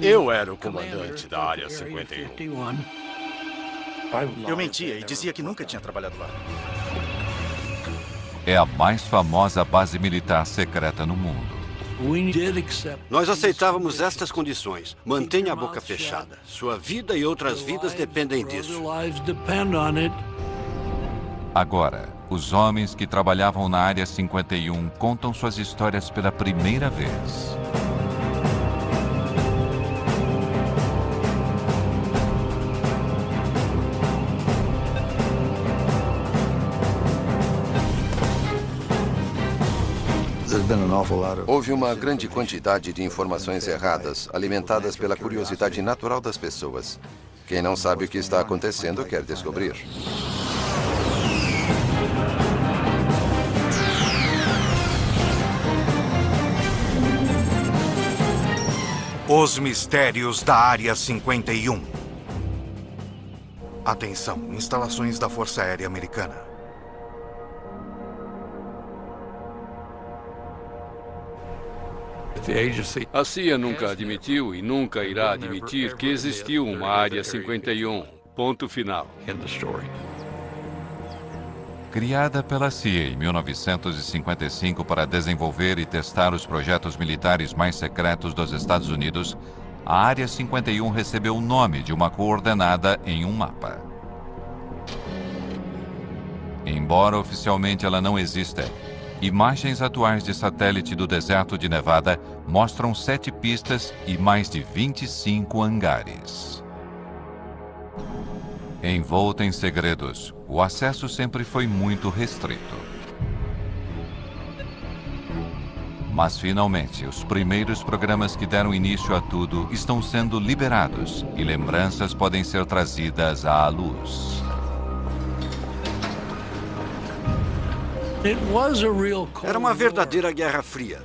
Eu era o comandante da Área 51. Eu mentia e dizia que nunca tinha trabalhado lá. É a mais famosa base militar secreta no mundo. Nós aceitávamos estas condições. Mantenha a boca fechada. Sua vida e outras vidas dependem disso. Agora, os homens que trabalhavam na Área 51 contam suas histórias pela primeira vez. Houve uma grande quantidade de informações erradas, alimentadas pela curiosidade natural das pessoas. Quem não sabe o que está acontecendo quer descobrir. Os mistérios da Área 51. Atenção, instalações da Força Aérea Americana. A CIA nunca admitiu e nunca irá admitir que existiu uma Área 51. Ponto final. Criada pela CIA em 1955 para desenvolver e testar os projetos militares mais secretos dos Estados Unidos, a Área 51 recebeu o nome de uma coordenada em um mapa. Embora oficialmente ela não exista, imagens atuais de satélite do deserto de Nevada mostram 7 pistas e mais de 25 hangares. Envolta em segredos, o acesso sempre foi muito restrito. Mas, finalmente, os primeiros programas que deram início a tudo estão sendo liberados e lembranças podem ser trazidas à luz. Era uma verdadeira Guerra Fria.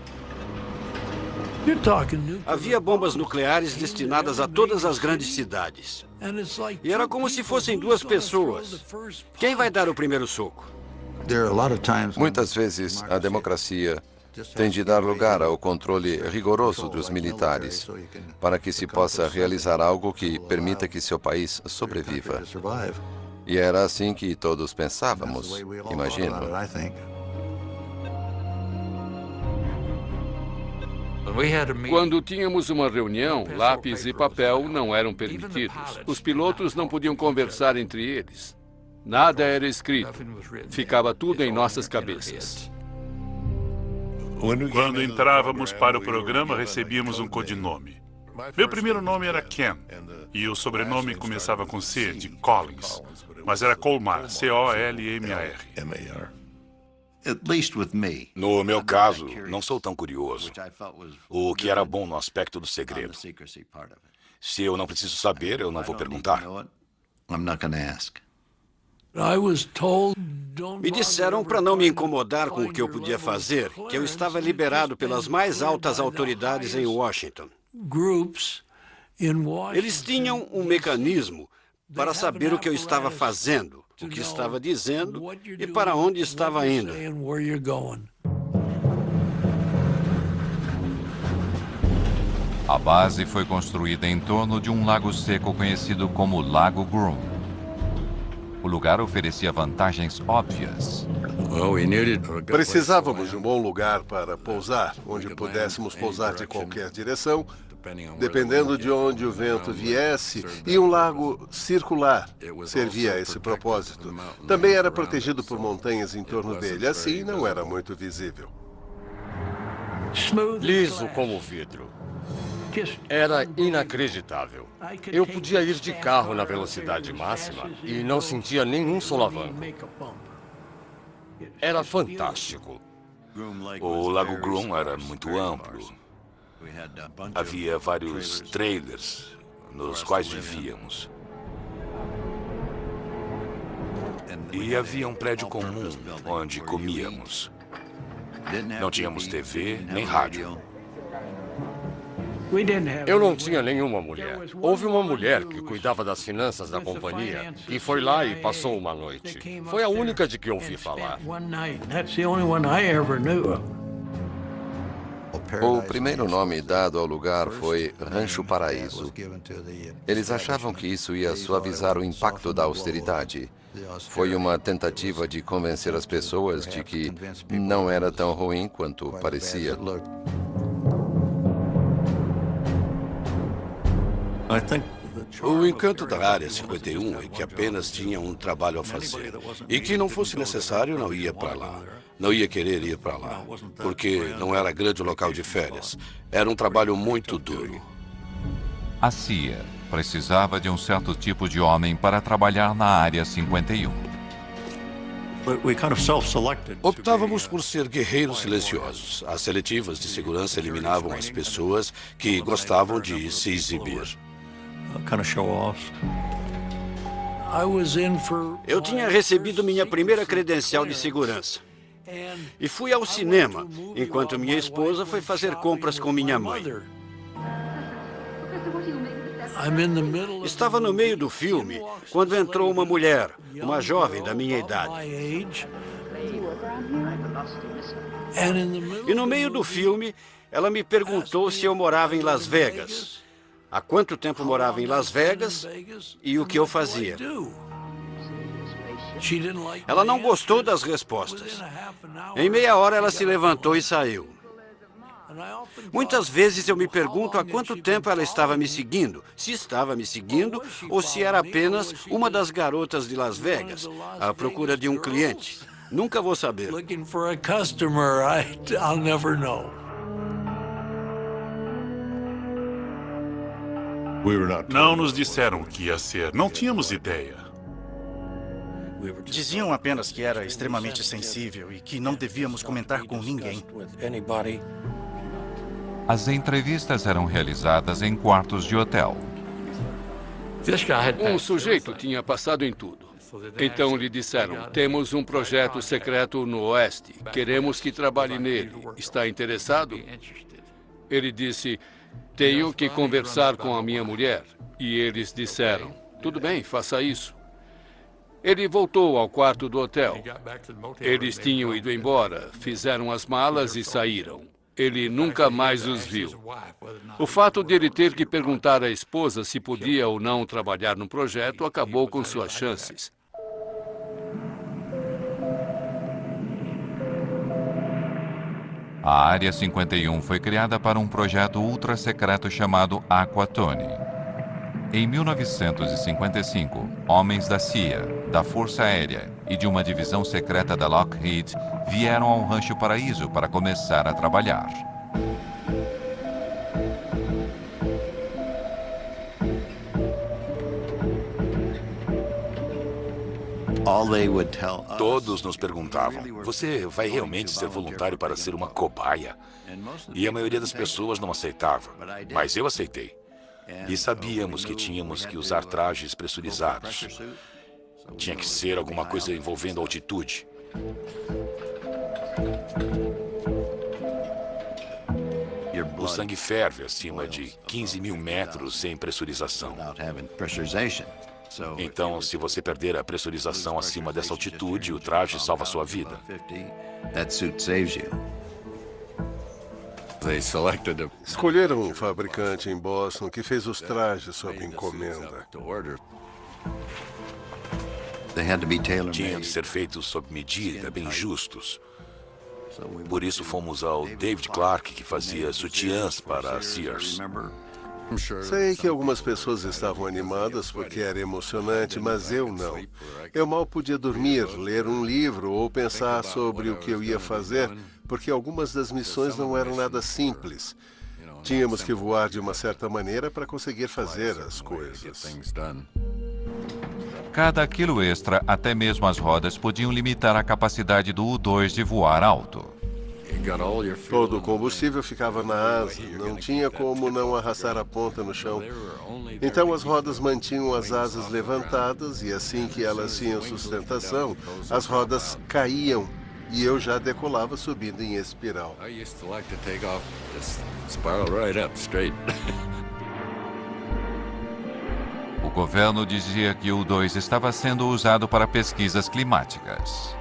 Havia bombas nucleares destinadas a todas as grandes cidades. E era como se fossem duas pessoas. Quem vai dar o primeiro soco? Muitas vezes, a democracia tem de dar lugar ao controle rigoroso dos militares para que se possa realizar algo que permita que seu país sobreviva. E era assim que todos pensávamos, imagino. Quando tínhamos uma reunião, lápis e papel não eram permitidos. Os pilotos não podiam conversar entre eles. Nada era escrito. Ficava tudo em nossas cabeças. Quando entrávamos para o programa, recebíamos um codinome. Meu primeiro nome era Ken, e o sobrenome começava com C, de Collins. Mas era Colmar, C-O-L-M-A-R. No meu caso, não sou tão curioso. O que era bom no aspecto do segredo. Se eu não preciso saber, eu não vou perguntar. Me disseram para não me incomodar com o que eu podia fazer, que eu estava liberado pelas mais altas autoridades em Washington. Eles tinham um mecanismo para saber o que eu estava fazendo, o que estava dizendo e para onde estava indo. A base foi construída em torno de um lago seco conhecido como Lago Groom. O lugar oferecia vantagens óbvias. Precisávamos de um bom lugar para pousar, onde pudéssemos pousar de qualquer direção, dependendo de onde o vento viesse, e um lago circular servia a esse propósito. Também era protegido por montanhas em torno dele, assim não era muito visível. Liso como vidro. Era inacreditável. Eu podia ir de carro na velocidade máxima e não sentia nenhum solavanco. Era fantástico. O Lago Groom era muito amplo. Havia vários trailers nos quais vivíamos. E havia um prédio comum onde comíamos. Não tínhamos TV nem rádio. Eu não tinha nenhuma mulher. Houve uma mulher que cuidava das finanças da companhia e foi lá e passou uma noite. Foi a única de que ouvi falar. O primeiro nome dado ao lugar foi Rancho Paraíso. Eles achavam que isso ia suavizar o impacto da austeridade. Foi uma tentativa de convencer as pessoas de que não era tão ruim quanto parecia. O encanto da Área 51 é que apenas tinha um trabalho a fazer. E que não fosse necessário, não ia para lá. Não ia querer ir para lá. Porque não era grande local de férias. Era um trabalho muito duro. A CIA precisava de um certo tipo de homem para trabalhar na Área 51. Optávamos por ser guerreiros silenciosos. As seletivas de segurança eliminavam as pessoas que gostavam de se exibir. Eu tinha recebido minha primeira credencial de segurança. E fui ao cinema, enquanto minha esposa foi fazer compras com minha mãe. Estava no meio do filme quando entrou uma mulher, uma jovem da minha idade. E no meio do filme, ela me perguntou se eu morava em Las Vegas, há quanto tempo morava em Las Vegas e o que eu fazia. Ela não gostou das respostas. Em meia hora, ela se levantou e saiu. Muitas vezes eu me pergunto há quanto tempo ela estava me seguindo, se estava me seguindo ou se era apenas uma das garotas de Las Vegas, à procura de um cliente. Nunca vou saber. Não nos disseram o que ia ser, não tínhamos ideia. Diziam apenas que era extremamente sensível e que não devíamos comentar com ninguém. As entrevistas eram realizadas em quartos de hotel. Um sujeito tinha passado em tudo. Então lhe disseram, temos um projeto secreto no Oeste. Queremos que trabalhe nele. Está interessado? Ele disse, tenho que conversar com a minha mulher. E eles disseram, tudo bem, faça isso. Ele voltou ao quarto do hotel. Eles tinham ido embora, fizeram as malas e saíram. Ele nunca mais os viu. O fato de ele ter que perguntar à esposa se podia ou não trabalhar no projeto acabou com suas chances. A Área 51 foi criada para um projeto ultra-secreto chamado Aquatone. Em 1955, homens da CIA, da Força Aérea e de uma divisão secreta da Lockheed vieram ao Rancho Paraíso para começar a trabalhar. Todos nos perguntavam, você vai realmente ser voluntário para ser uma cobaia? E a maioria das pessoas não aceitava, mas eu aceitei. E sabíamos que tínhamos que usar trajes pressurizados. Tinha que ser alguma coisa envolvendo altitude. O sangue ferve acima de 15 mil metros sem pressurização. Então, se você perder a pressurização acima dessa altitude, o traje salva sua vida. Escolheram um fabricante em Boston que fez os trajes sob encomenda. Tinham de ser feitos sob medida, bem justos. Por isso fomos ao David Clark, que fazia sutiãs para a Sears. Sei que algumas pessoas estavam animadas porque era emocionante, mas eu não. Eu mal podia dormir, ler um livro ou pensar sobre o que eu ia fazer, porque algumas das missões não eram nada simples. Tínhamos que voar de uma certa maneira para conseguir fazer as coisas. Cada quilo extra, até mesmo as rodas, podiam limitar a capacidade do U-2 de voar alto. Todo o combustível ficava na asa, não tinha como não arrastar a ponta no chão. Então as rodas mantinham as asas levantadas e assim que elas tinham sustentação, as rodas caíam e eu já decolava subindo em espiral. O governo dizia que o U-2 estava sendo usado para pesquisas climáticas.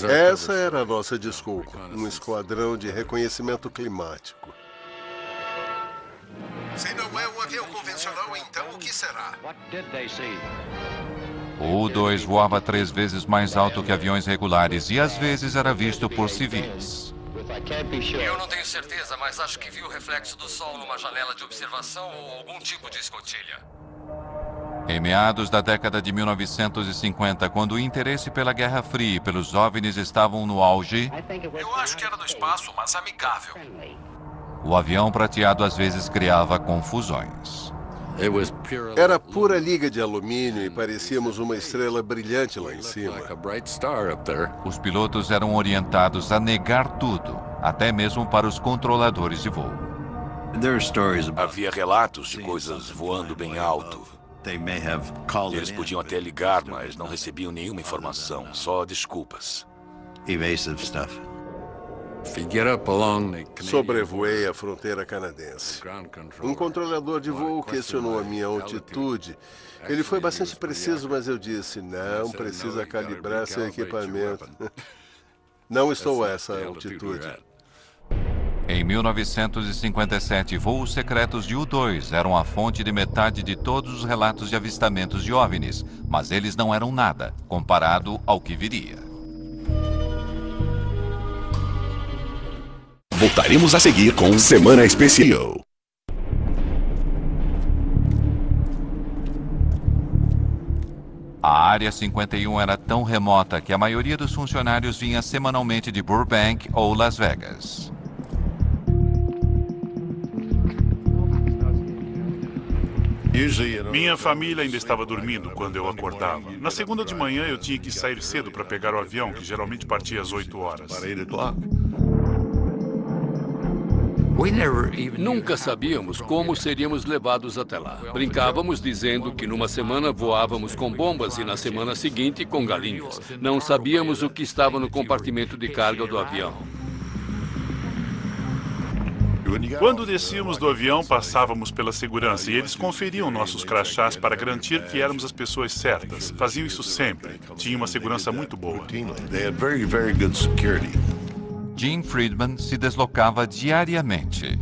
Essa era a nossa desculpa, um esquadrão de reconhecimento climático. Se não é um avião convencional, então o que será? O U-2 voava 3 vezes mais alto que aviões regulares e às vezes era visto por civis. Eu não tenho certeza, mas acho que vi o reflexo do sol numa janela de observação ou algum tipo de escotilha. Em meados da década de 1950, quando o interesse pela Guerra Fria e pelos OVNIs estavam no auge, Eu acho que era do espaço, mas amigável. o avião prateado às vezes criava confusões. Era pura liga de alumínio e parecíamos uma estrela brilhante lá em cima. Os pilotos eram orientados a negar tudo, até mesmo para os controladores de voo. Havia relatos de coisas voando bem alto. Eles podiam até ligar, mas não recebiam nenhuma informação, só desculpas. Sobrevoei a fronteira canadense. Um controlador de voo questionou a minha altitude. Ele foi bastante preciso, mas eu disse, não precisa calibrar seu equipamento. Não estou a essa altitude. Em 1957, voos secretos de U-2 eram a fonte de metade de todos os relatos de avistamentos de OVNIs, mas eles não eram nada, comparado ao que viria. Voltaremos a seguir com Semana Especial. A Área 51 era tão remota que a maioria dos funcionários vinha semanalmente de Burbank ou Las Vegas. Minha família ainda estava dormindo quando eu acordava. Na segunda de manhã eu tinha que sair cedo para pegar o avião, que geralmente partia às 8 horas. Nunca sabíamos como seríamos levados até lá. Brincávamos dizendo que numa semana voávamos com bombas e na semana seguinte com galinhas. Não sabíamos o que estava no compartimento de carga do avião. Quando descíamos do avião, passávamos pela segurança e eles conferiam nossos crachás para garantir que éramos as pessoas certas. Faziam isso sempre. Tinha uma segurança muito boa. Jim Friedman se deslocava diariamente.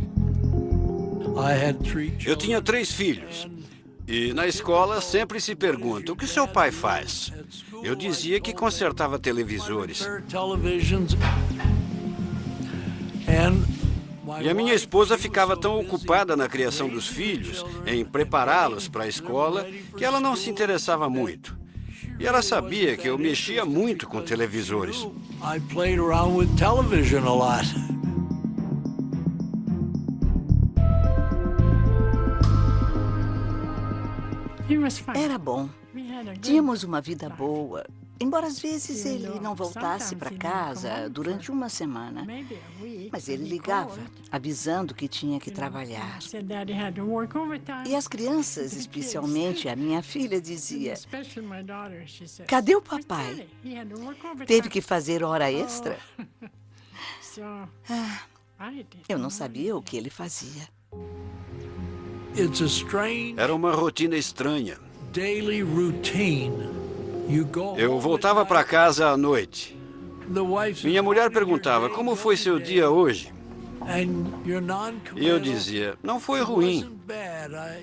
Eu tinha 3 filhos. E na escola sempre se pergunta, o que seu pai faz? Eu dizia que consertava televisores. E a minha esposa ficava tão ocupada na criação dos filhos, em prepará-los para a escola, que ela não se interessava muito. E ela sabia que eu mexia muito com televisores. Era bom. Tínhamos uma vida boa. Embora às vezes ele não voltasse para casa durante uma semana. Mas ele ligava, avisando que tinha que trabalhar. E as crianças, especialmente a minha filha, dizia, cadê o papai? Teve que fazer hora extra? Eu não sabia o que ele fazia. Era uma rotina estranha. Eu voltava para casa à noite. Minha mulher perguntava, como foi seu dia hoje? E eu dizia, não foi ruim.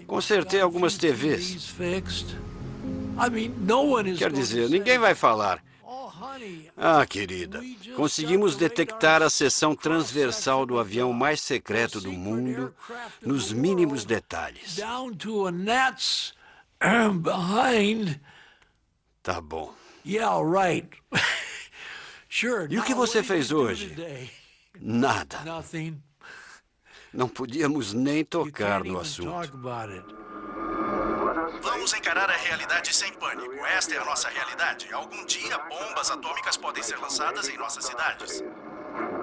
Consertei algumas TVs. Quer dizer, ninguém vai falar. Ah, querida, conseguimos detectar a seção transversal do avião mais secreto do mundo nos mínimos detalhes. Tá bom. E o que você fez hoje? Nada. Não podíamos nem tocar no assunto. Vamos encarar a realidade sem pânico. Esta é a nossa realidade. Algum dia, bombas atômicas podem ser lançadas em nossas cidades.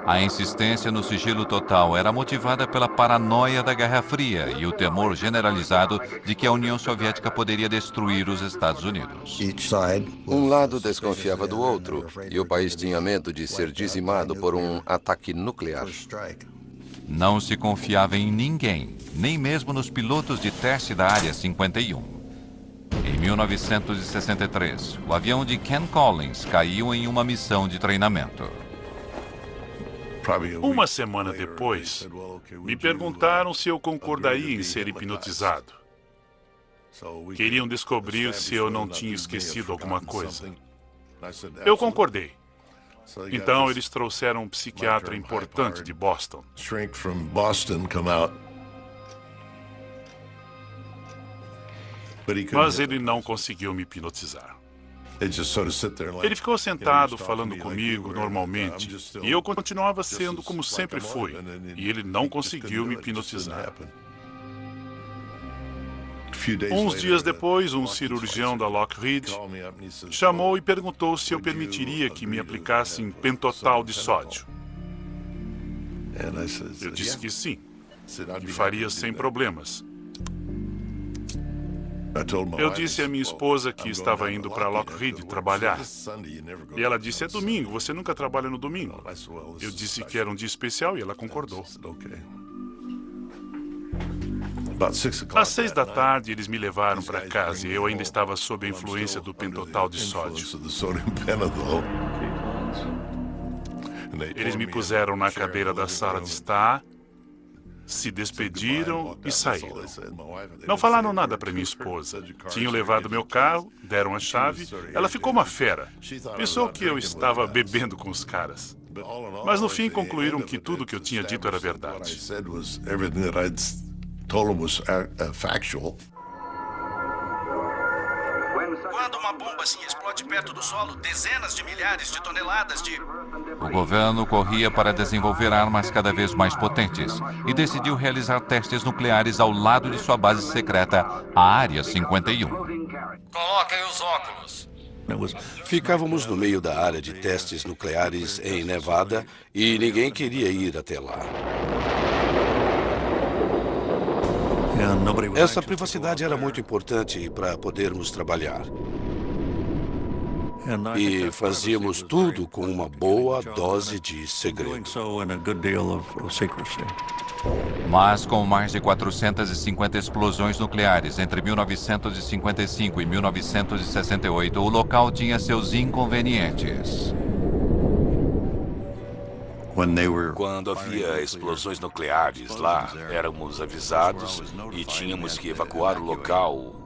A insistência no sigilo total era motivada pela paranoia da Guerra Fria e o temor generalizado de que a União Soviética poderia destruir os Estados Unidos. Um lado desconfiava do outro e o país tinha medo de ser dizimado por um ataque nuclear. Não se confiava em ninguém, nem mesmo nos pilotos de teste da Área 51. Em 1963, o avião de Ken Collins caiu em uma missão de treinamento. Uma semana depois, me perguntaram se eu concordaria em ser hipnotizado. Queriam descobrir se eu não tinha esquecido alguma coisa. Eu concordei. Então, eles trouxeram um psiquiatra importante de Boston. Mas ele não conseguiu me hipnotizar. Ele ficou sentado falando comigo normalmente, e eu continuava sendo como sempre fui, e ele não conseguiu me hipnotizar. Uns dias depois, um cirurgião da Lockheed chamou e perguntou se eu permitiria que me aplicassem pentotal de sódio. Eu disse que sim, que faria sem problemas. Eu disse à minha esposa que estava indo para Lockheed trabalhar. E ela disse, é domingo, você nunca trabalha no domingo. Eu disse que era um dia especial e ela concordou. Às 6 da tarde, eles me levaram para casa e eu ainda estava sob a influência do pentotal de sódio. Eles me puseram na cadeira da sala de estar, se despediram e saíram. Não falaram nada para minha esposa. Tinham levado meu carro, deram a chave. Ela ficou uma fera. Pensou que eu estava bebendo com os caras. Mas no fim concluíram que tudo que eu tinha dito era verdade. Quando uma bomba assim explode perto do solo, dezenas de milhares de toneladas de... O governo corria para desenvolver armas cada vez mais potentes e decidiu realizar testes nucleares ao lado de sua base secreta, a Área 51. Coloquem os óculos. Ficávamos no meio da área de testes nucleares em Nevada e ninguém queria ir até lá. Essa privacidade era muito importante para podermos trabalhar. E fazíamos tudo com uma boa dose de segredo. Mas com mais de 450 explosões nucleares entre 1955 e 1968, o local tinha seus inconvenientes. Quando havia explosões nucleares lá, éramos avisados e tínhamos que evacuar o local.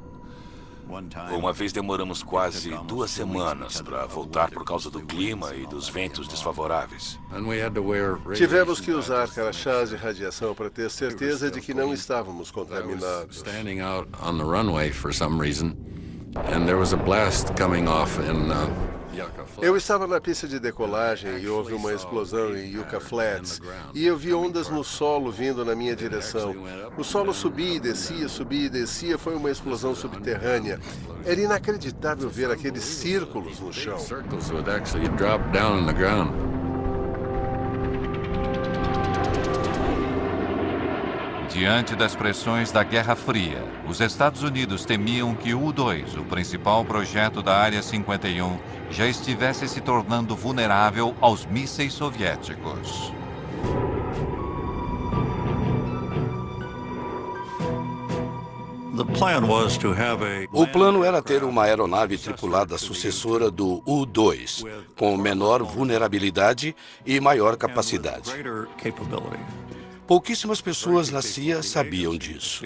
Uma vez demoramos quase 2 semanas para voltar por causa do clima e dos ventos desfavoráveis. Tivemos que usar crachás de radiação para ter certeza de que não estávamos contaminados. Eu estava na pista de decolagem e houve uma explosão em Yucca Flats. E eu vi ondas no solo vindo na minha direção. O solo subia e descia. Foi uma explosão subterrânea. Era inacreditável ver aqueles círculos no chão. Diante das pressões da Guerra Fria, os Estados Unidos temiam que o U-2, o principal projeto da Área 51, já estivesse se tornando vulnerável aos mísseis soviéticos. O plano era ter uma aeronave tripulada sucessora do U-2, com menor vulnerabilidade e maior capacidade. Pouquíssimas pessoas na CIA sabiam disso.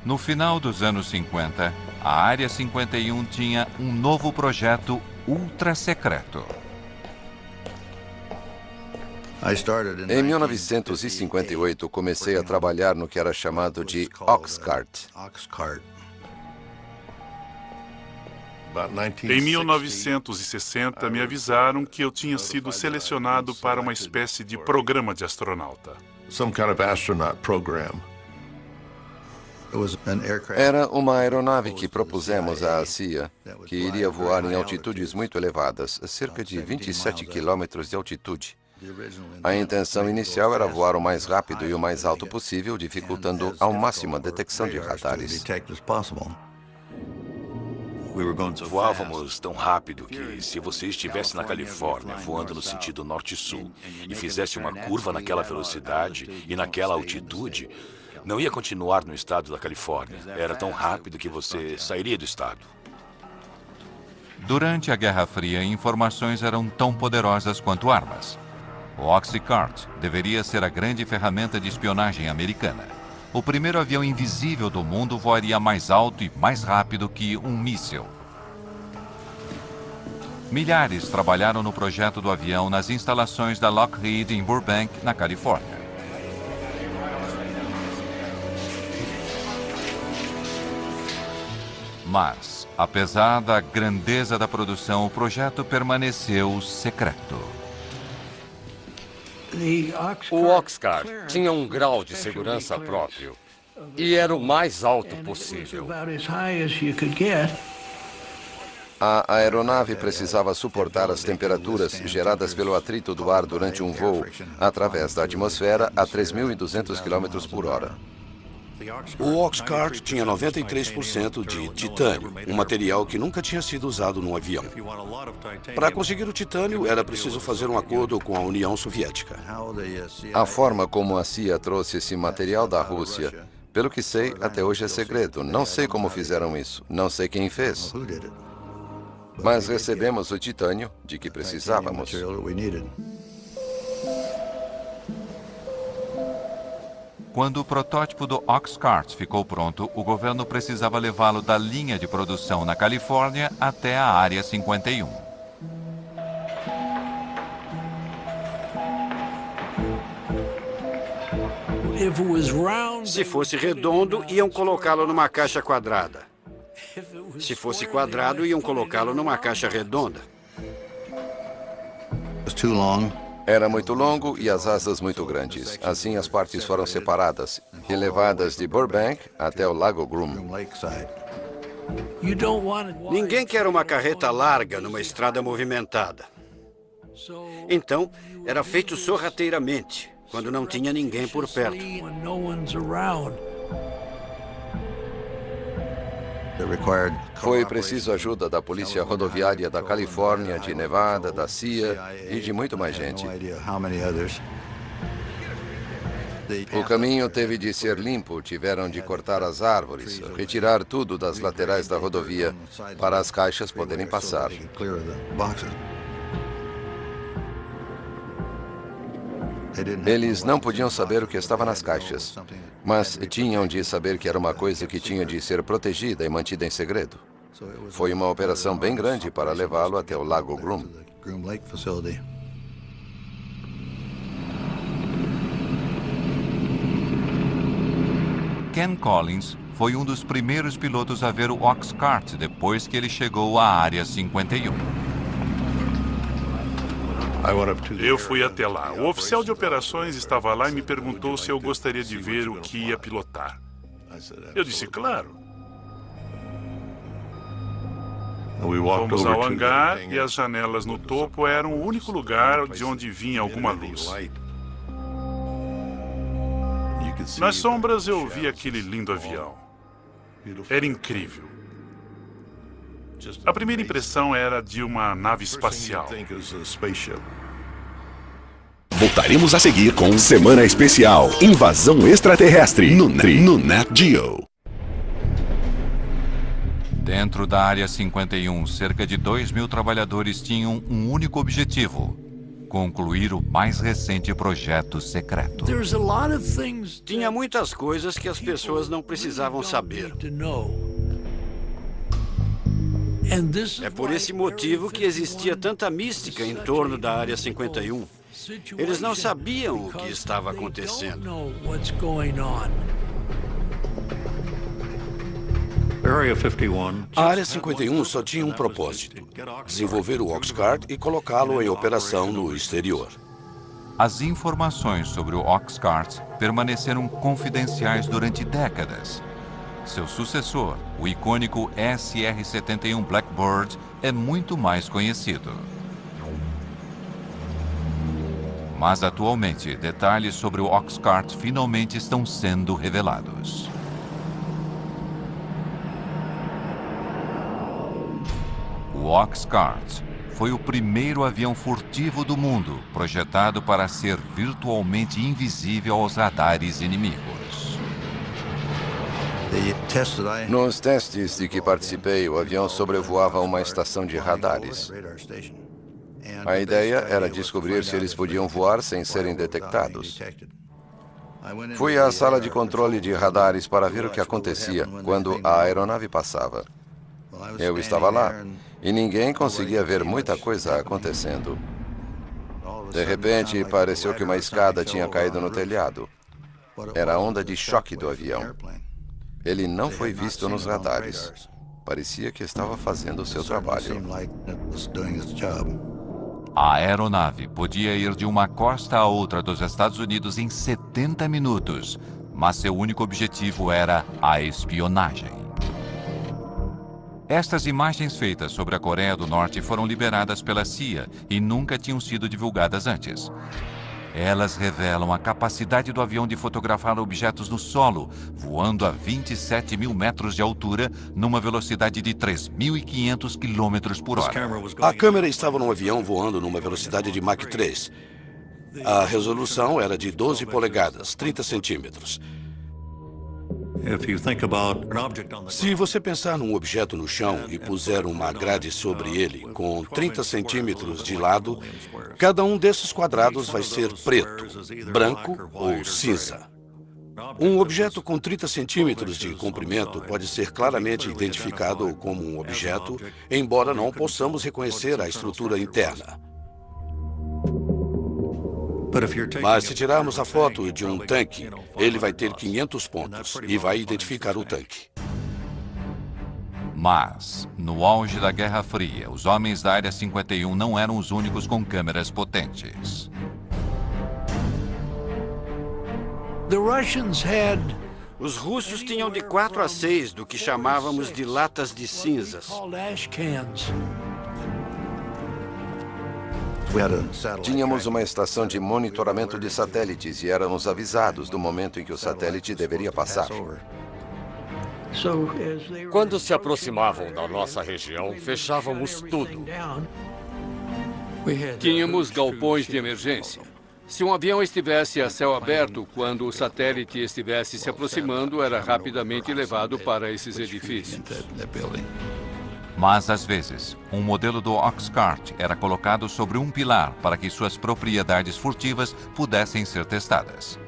No final dos anos 50, a Área 51 tinha um novo projeto ultra secreto. Em 1958, comecei a trabalhar no que era chamado de Oxcart. Em 1960, me avisaram que eu tinha sido selecionado para uma espécie de programa de astronauta. Era uma aeronave que propusemos à CIA, que iria voar em altitudes muito elevadas, cerca de 27 quilômetros de altitude. A intenção inicial era voar o mais rápido e o mais alto possível, dificultando ao máximo a detecção de radares. Voávamos tão rápido que, se você estivesse na Califórnia, voando no sentido norte-sul, e fizesse uma curva naquela velocidade e naquela altitude, Não ia continuar no estado da Califórnia. Era tão rápido que você sairia do estado. Durante a Guerra Fria, informações eram tão poderosas quanto armas. O Oxycart deveria ser a grande ferramenta de espionagem americana. O primeiro avião invisível do mundo voaria mais alto e mais rápido que um míssil. Milhares trabalharam no projeto do avião nas instalações da Lockheed em Burbank, na Califórnia. Mas, apesar da grandeza da produção, o projeto permaneceu secreto. O Oxcart tinha um grau de segurança próprio e era o mais alto possível. A aeronave precisava suportar as temperaturas geradas pelo atrito do ar durante um voo através da atmosfera a 3.200 km por hora. O Oxcart tinha 93% de titânio, um material que nunca tinha sido usado num avião. Para conseguir o titânio, era preciso fazer um acordo com a União Soviética. A forma como a CIA trouxe esse material da Rússia, pelo que sei, até hoje é segredo. Não sei como fizeram isso, não sei quem fez. Mas recebemos o titânio de que precisávamos. Quando o protótipo do Oxcart ficou pronto, o governo precisava levá-lo da linha de produção na Califórnia até a Área 51. Se fosse redondo, iam colocá-lo numa caixa quadrada. Se fosse quadrado, iam colocá-lo numa caixa redonda. Era muito longo e as asas muito grandes. Assim, as partes foram separadas e levadas de Burbank até o Lago Groom. Ninguém quer uma carreta larga numa estrada movimentada. Então, era feito sorrateiramente, quando não tinha ninguém por perto. Foi preciso ajuda da Polícia Rodoviária da Califórnia, de Nevada, da CIA e de muito mais gente. O caminho teve de ser limpo, tiveram de cortar as árvores, retirar tudo das laterais da rodovia para as caixas poderem passar. Eles não podiam saber o que estava nas caixas, mas tinham de saber que era uma coisa que tinha de ser protegida e mantida em segredo. Foi uma operação bem grande para levá-lo até o Lago Groom. Ken Collins foi um dos primeiros pilotos a ver o Oxcart depois que ele chegou à Área 51. Eu fui até lá. O oficial de operações estava lá e me perguntou se eu gostaria de ver o que ia pilotar. Eu disse, claro. Fomos ao hangar e as janelas no topo eram o único lugar de onde vinha alguma luz. Nas sombras eu vi aquele lindo avião. Era incrível. A primeira impressão era de uma nave espacial. Voltaremos a seguir com Semana Especial Invasão Extraterrestre no Nat Geo. Dentro da Área 51, cerca de 2.000 trabalhadores tinham um único objetivo: concluir o mais recente projeto secreto. Tinha muitas coisas que as pessoas não precisavam saber. É por esse motivo que existia tanta mística em torno da Área 51. Eles não sabiam o que estava acontecendo. A Área 51 só tinha um propósito: desenvolver o Oxcart e colocá-lo em operação no exterior. As informações sobre o Oxcart permaneceram confidenciais durante décadas. Seu sucessor, o icônico SR-71 Blackbird, é muito mais conhecido. Mas atualmente, detalhes sobre o Oxcart finalmente estão sendo revelados. O Oxcart foi o primeiro avião furtivo do mundo, projetado para ser virtualmente invisível aos radares inimigos. Nos testes de que participei, o avião sobrevoava uma estação de radares. A ideia era descobrir se eles podiam voar sem serem detectados. Fui à sala de controle de radares para ver o que acontecia quando a aeronave passava. Eu estava lá e ninguém conseguia ver muita coisa acontecendo. De repente, pareceu que uma escada tinha caído no telhado. Era a onda de choque do avião. Ele não foi visto nos radares. Parecia que estava fazendo o seu trabalho. A aeronave podia ir de uma costa a outra dos Estados Unidos em 70 minutos, mas seu único objetivo era a espionagem. Estas imagens feitas sobre a Coreia do Norte foram liberadas pela CIA e nunca tinham sido divulgadas antes. Elas revelam a capacidade do avião de fotografar objetos no solo, voando a 27 mil metros de altura, numa velocidade de 3.500 km por hora. A câmera estava num avião voando numa velocidade de Mach 3. A resolução era de 12 polegadas, 30 centímetros. Se você pensar num objeto no chão e puser uma grade sobre ele com 30 centímetros de lado, cada um desses quadrados vai ser preto, branco ou cinza. Um objeto com 30 centímetros de comprimento pode ser claramente identificado como um objeto, embora não possamos reconhecer a estrutura interna. Mas se tirarmos a foto de um tanque, ele vai ter 500 pontos e vai identificar o tanque. Mas, no auge da Guerra Fria, os homens da Área 51 não eram os únicos com câmeras potentes. Os russos tinham de 4 a 6 do que chamávamos de latas de cinzas. Tínhamos uma estação de monitoramento de satélites e éramos avisados do momento em que o satélite deveria passar. Quando se aproximavam da nossa região, fechávamos tudo. Tínhamos galpões de emergência. Se um avião estivesse a céu aberto, quando o satélite estivesse se aproximando, era rapidamente levado para esses edifícios. Mas, às vezes, um modelo do Oxcart era colocado sobre um pilar para que suas propriedades furtivas pudessem ser testadas.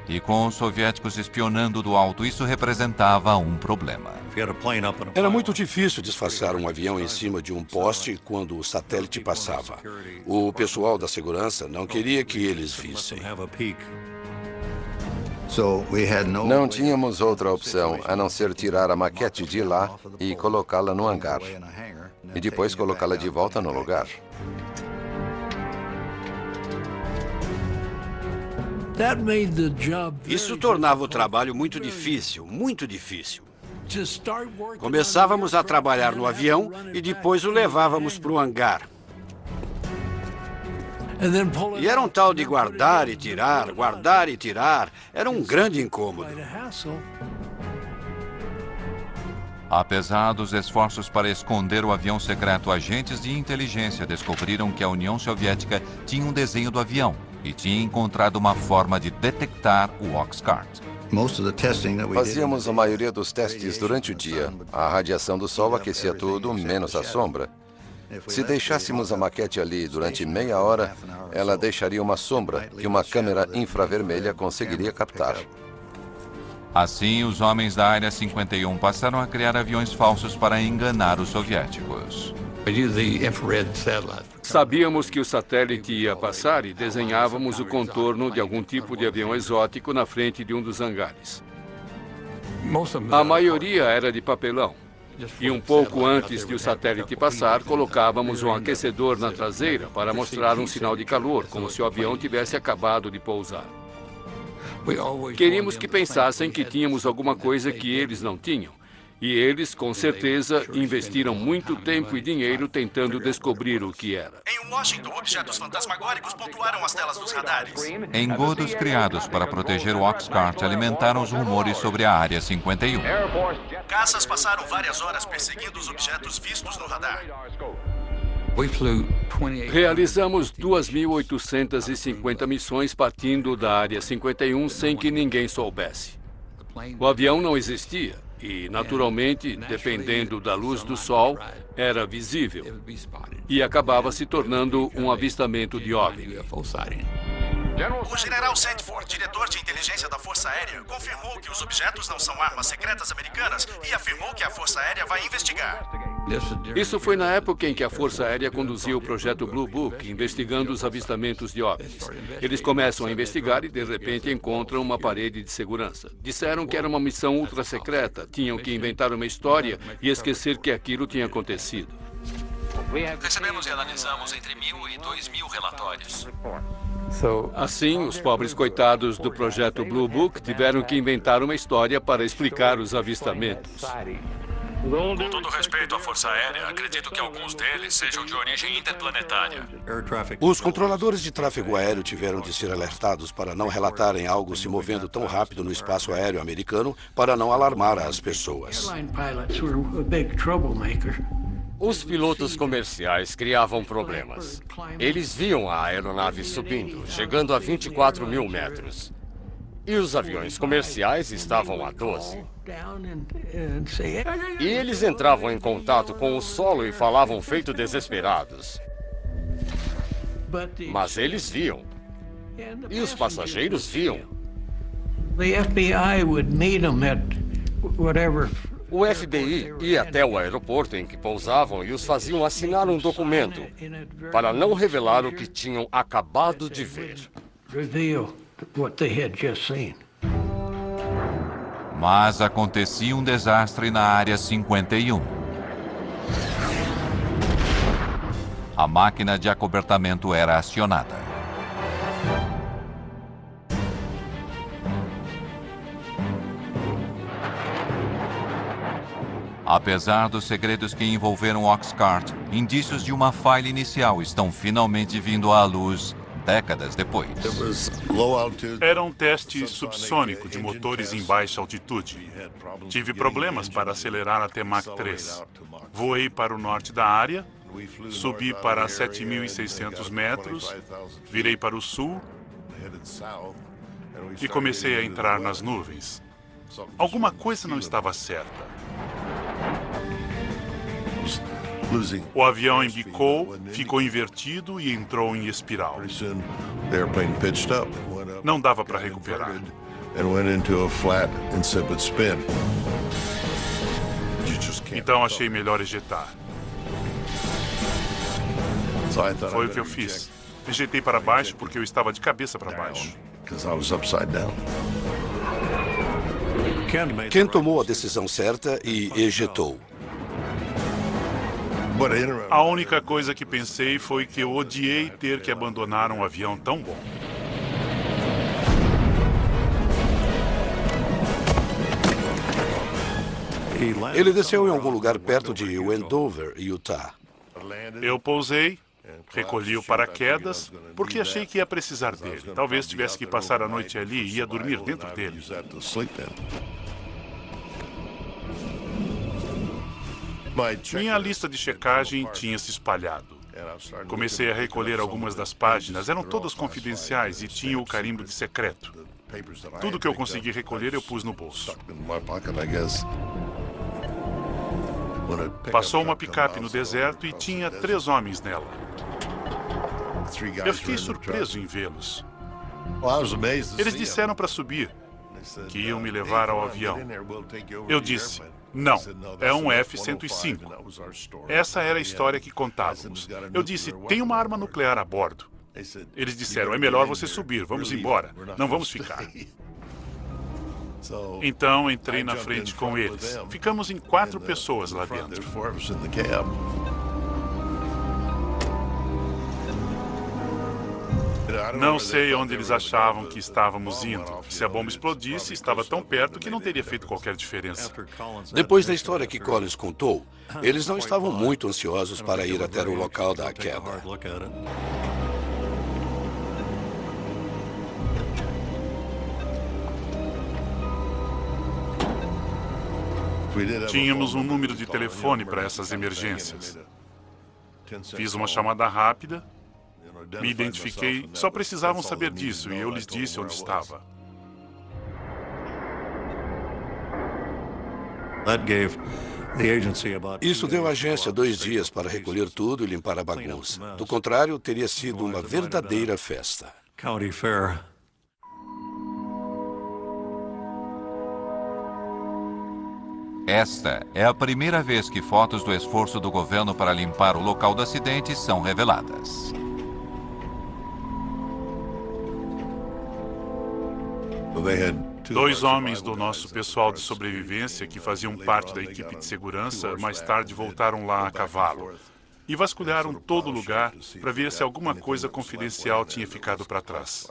E com os soviéticos espionando do alto, isso representava um problema. Era muito difícil disfarçar um avião em cima de um poste quando o satélite passava. O pessoal da segurança não queria que eles vissem. Não tínhamos outra opção a não ser tirar a maquete de lá e colocá-la no hangar. E depois colocá-la de volta no lugar. Isso tornava o trabalho muito difícil, muito difícil. Começávamos a trabalhar no avião e depois o levávamos para o hangar. E era um tal de guardar e tirar, guardar e tirar. Era um grande incômodo. Apesar dos esforços para esconder o avião secreto, agentes de inteligência descobriram que a União Soviética tinha um desenho do avião e tinha encontrado uma forma de detectar o Oxcart. Fazíamos a maioria dos testes durante o dia. A radiação do sol aquecia tudo, menos a sombra. Se deixássemos a maquete ali durante meia hora, ela deixaria uma sombra que uma câmera infravermelha conseguiria captar. Assim, os homens da Área 51 passaram a criar aviões falsos para enganar os soviéticos. Sabíamos que o satélite ia passar e desenhávamos o contorno de algum tipo de avião exótico na frente de um dos hangares. A maioria era de papelão. E um pouco antes de o satélite passar, colocávamos um aquecedor na traseira para mostrar um sinal de calor, como se o avião tivesse acabado de pousar. Queríamos que pensassem que tínhamos alguma coisa que eles não tinham. E eles, com certeza, investiram muito tempo e dinheiro tentando descobrir o que era. Em Washington, objetos fantasmagóricos pontuaram as telas dos radares. Engodos criados para proteger o Oxcart alimentaram os rumores sobre a Área 51. Caças passaram várias horas perseguindo os objetos vistos no radar. Realizamos 2.850 missões partindo da Área 51 sem que ninguém soubesse. O avião não existia e, naturalmente, dependendo da luz do sol, era visível e acabava se tornando um avistamento de OVNI. O general Sandford, diretor de inteligência da Força Aérea, confirmou que os objetos não são armas secretas americanas e afirmou que a Força Aérea vai investigar. Isso foi na época em que a Força Aérea conduzia o projeto Blue Book, investigando os avistamentos de OVNIs. Eles começam a investigar e, de repente, encontram uma parede de segurança. Disseram que era uma missão ultra secreta, tinham que inventar uma história e esquecer que aquilo tinha acontecido. Recebemos e analisamos entre 1.000 e 2.000 relatórios. Assim, os pobres coitados do projeto Blue Book tiveram que inventar uma história para explicar os avistamentos. Com todo respeito à Força Aérea, acredito que alguns deles sejam de origem interplanetária. Os controladores de tráfego aéreo tiveram de ser alertados para não relatarem algo se movendo tão rápido no espaço aéreo americano para não alarmar as pessoas. Os pilotos comerciais criavam problemas. Eles viam a aeronave subindo, chegando a 24.000 metros. E os aviões comerciais estavam a 12. E eles entravam em contato com o solo e falavam feito desesperados. Mas eles viam. E os passageiros viam. O FBI ia até o aeroporto em que pousavam e os faziam assinar um documento para não revelar o que tinham acabado de ver. Mas acontecia um desastre na Área 51. A máquina de acobertamento era acionada. Apesar dos segredos que envolveram Oxcart, indícios de uma falha inicial estão finalmente vindo à luz décadas depois. Era um teste subsônico de motores em baixa altitude. Tive problemas para acelerar até Mach 3. Voei para o norte da área, subi para 7.600 metros, virei para o sul e comecei a entrar nas nuvens. Alguma coisa não estava certa. O avião embicou, ficou invertido e entrou em espiral. Não dava para recuperar. Então achei melhor ejetar. Foi o que eu fiz. Ejetei para baixo porque eu estava de cabeça para baixo. Ken tomou a decisão certa e ejetou. A única coisa que pensei foi que eu odiei ter que abandonar um avião tão bom. Ele desceu em algum lugar perto de Wendover, Utah. Eu pousei, recolhi o paraquedas, porque achei que ia precisar dele. Talvez tivesse que passar a noite ali e ia dormir dentro dele. Minha lista de checagem tinha se espalhado. Comecei a recolher algumas das páginas, eram todas confidenciais e tinham o carimbo de secreto. Tudo que eu consegui recolher eu pus no bolso. Passou uma picape no deserto e tinha 3 homens nela. Eu fiquei surpreso em vê-los. Eles disseram para subir, que iam me levar ao avião. Eu disse, não, é um F-105. Essa era a história que contávamos. Eu disse, tem uma arma nuclear a bordo. Eles disseram, é melhor você subir, vamos embora, não vamos ficar. Então entrei na frente com eles. Ficamos em 4 pessoas lá dentro. Não sei onde eles achavam que estávamos indo. Se a bomba explodisse, estava tão perto que não teria feito qualquer diferença. Depois da história que Collins contou, eles não estavam muito ansiosos para ir até o local da queda. Tínhamos um número de telefone para essas emergências. Fiz uma chamada rápida. Me identifiquei, só precisavam saber disso e eu lhes disse onde estava. Isso deu à agência 2 dias para recolher tudo e limpar a bagunça. Do contrário, teria sido uma verdadeira festa. Esta é a primeira vez que fotos do esforço do governo para limpar o local do acidente são reveladas. Dois homens do nosso pessoal de sobrevivência, que faziam parte da equipe de segurança, mais tarde voltaram lá a cavalo e vasculharam todo o lugar para ver se alguma coisa confidencial tinha ficado para trás.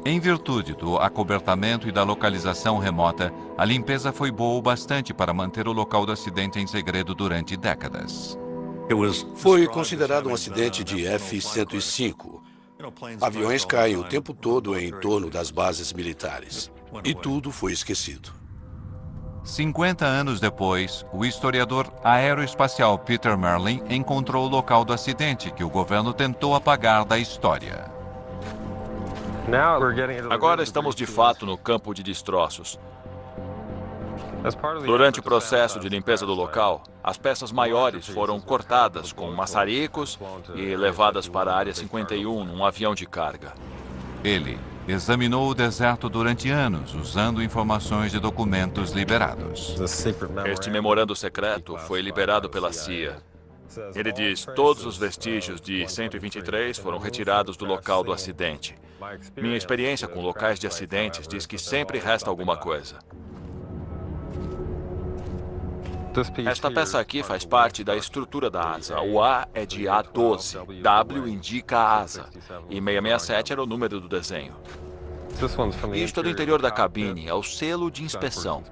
Em virtude do acobertamento e da localização remota, a limpeza foi boa o bastante para manter o local do acidente em segredo durante décadas. Foi considerado um acidente de F-105. Aviões caem o tempo todo em torno das bases militares. E tudo foi esquecido. 50 anos depois, o historiador aeroespacial Peter Merlin encontrou o local do acidente que o governo tentou apagar da história. Agora estamos de fato no campo de destroços. Durante o processo de limpeza do local, as peças maiores foram cortadas com maçaricos e levadas para a Área 51 num avião de carga. Ele examinou o deserto durante anos, usando informações de documentos liberados. Este memorando secreto foi liberado pela CIA. Ele diz: todos os vestígios de 123 foram retirados do local do acidente. Minha experiência com locais de acidentes diz que sempre resta alguma coisa. Esta peça aqui faz parte da estrutura da asa. O A é de A12, W indica a asa, e 667 era o número do desenho. Isto é do interior da cabine, é o selo de inspeção.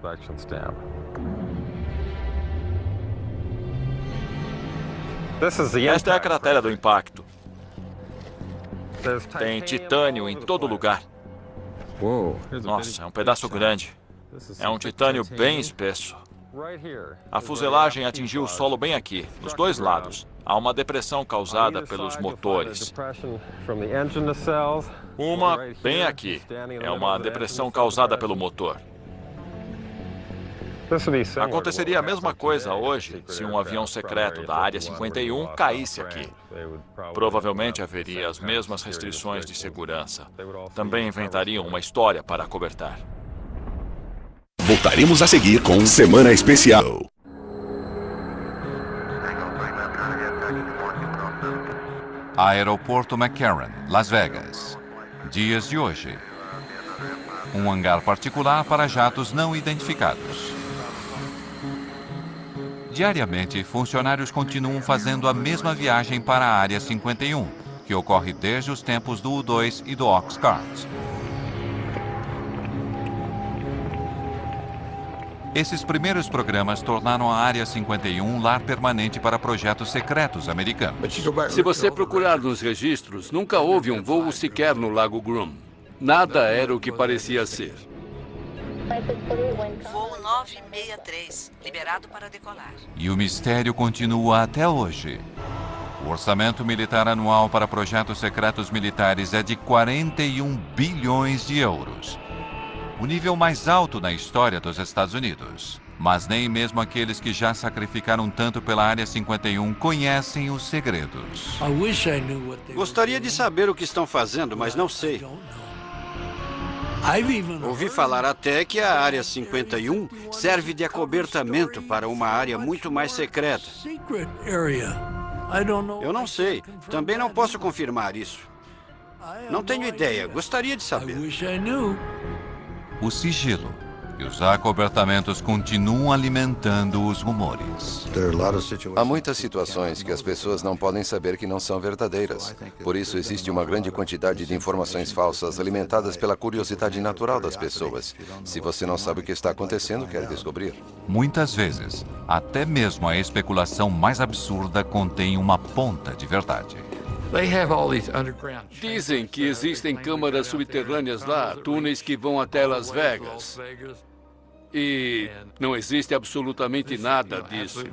Esta é a cratera do impacto. Tem titânio em todo lugar. Nossa, é um pedaço grande. É um titânio bem espesso. A fuselagem atingiu o solo bem aqui, nos 2 lados. Há uma depressão causada pelos motores. Uma bem aqui. É uma depressão causada pelo motor. Aconteceria a mesma coisa hoje se um avião secreto da Área 51 caísse aqui. Provavelmente haveria as mesmas restrições de segurança. Também inventariam uma história para acobertar. Voltaremos a seguir com Semana Especial. Aeroporto McCarran, Las Vegas. Dias de hoje. Um hangar particular para jatos não identificados. Diariamente, funcionários continuam fazendo a mesma viagem para a Área 51, que ocorre desde os tempos do U-2 e do Oxcart. Esses primeiros programas tornaram a Área 51 um lar permanente para projetos secretos americanos. Se você procurar nos registros, nunca houve um voo sequer no Lago Groom. Nada era o que parecia ser. Voo 963, liberado para decolar. E o mistério continua até hoje. O orçamento militar anual para projetos secretos militares é de 41 bilhões de euros. O nível mais alto na história dos Estados Unidos. Mas nem mesmo aqueles que já sacrificaram tanto pela Área 51 conhecem os segredos. Gostaria de saber o que estão fazendo, mas não sei. Ouvi falar até que a Área 51 serve de acobertamento para uma área muito mais secreta. Eu não sei. Também não posso confirmar isso. Não tenho ideia. Gostaria de saber. O sigilo e os acobertamentos continuam alimentando os rumores. Há muitas situações que as pessoas não podem saber que não são verdadeiras. Por isso, existe uma grande quantidade de informações falsas alimentadas pela curiosidade natural das pessoas. Se você não sabe o que está acontecendo, quer descobrir. Muitas vezes, até mesmo a especulação mais absurda contém uma ponta de verdade. Dizem que existem câmaras subterrâneas lá, túneis que vão até Las Vegas. E não existe absolutamente nada disso.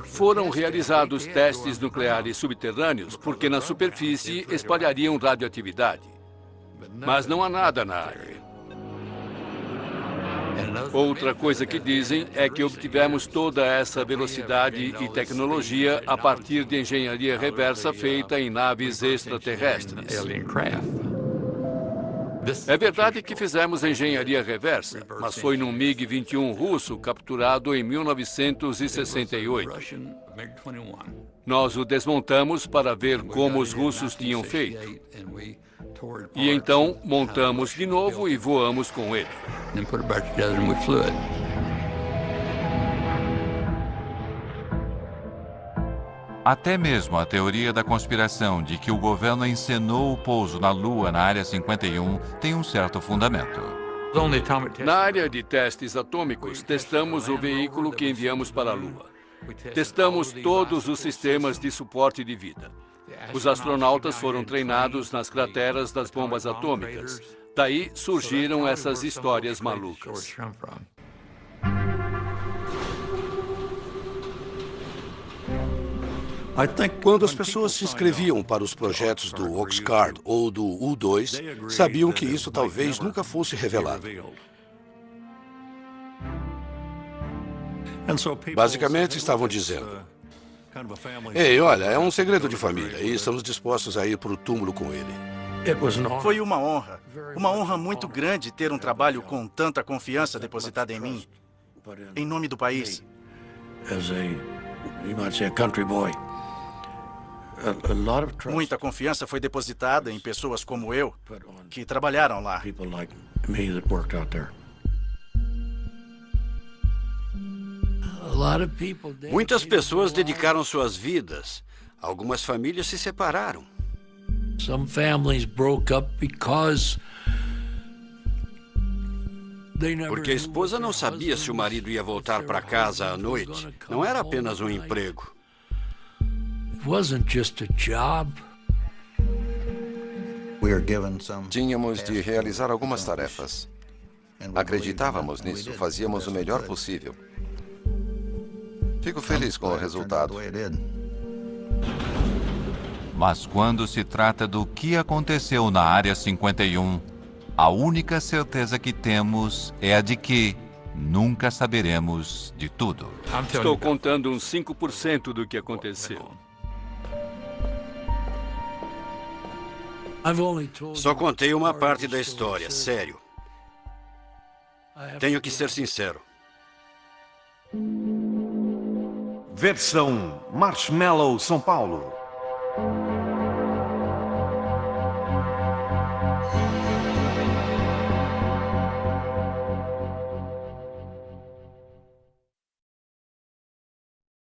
Foram realizados testes nucleares subterrâneos porque na superfície espalhariam radioatividade. Mas não há nada na área. Outra coisa que dizem é que obtivemos toda essa velocidade e tecnologia a partir de engenharia reversa feita em naves extraterrestres. É verdade que fizemos engenharia reversa, mas foi num MiG-21 russo capturado em 1968. Nós o desmontamos para ver como os russos tinham feito. E então montamos de novo e voamos com ele. Até mesmo a teoria da conspiração de que o governo encenou o pouso na Lua na Área 51 tem um certo fundamento. Na área de testes atômicos, testamos o veículo que enviamos para a Lua. Testamos todos os sistemas de suporte de vida. Os astronautas foram treinados nas crateras das bombas atômicas. Daí surgiram essas histórias malucas. Quando as pessoas se inscreviam para os projetos do Oxcart ou do U-2, sabiam que isso talvez nunca fosse revelado. Basicamente, estavam dizendo: ei, olha, é um segredo de família e estamos dispostos a ir para o túmulo com ele. Foi uma honra muito grande ter um trabalho com tanta confiança depositada em mim, em nome do país. Muita confiança foi depositada em pessoas como eu, que trabalharam lá. Muitas pessoas dedicaram suas vidas. Algumas famílias se separaram. Porque a esposa não sabia se o marido ia voltar para casa à noite. Não era apenas um emprego. Tínhamos de realizar algumas tarefas. Acreditávamos nisso, fazíamos o melhor possível. Fico feliz com o resultado. Mas quando se trata do que aconteceu na Área 51, a única certeza que temos é a de que nunca saberemos de tudo. Estou contando uns 5% do que aconteceu. Só contei uma parte da história, sério. Tenho que ser sincero. Versão Marshmallow São Paulo.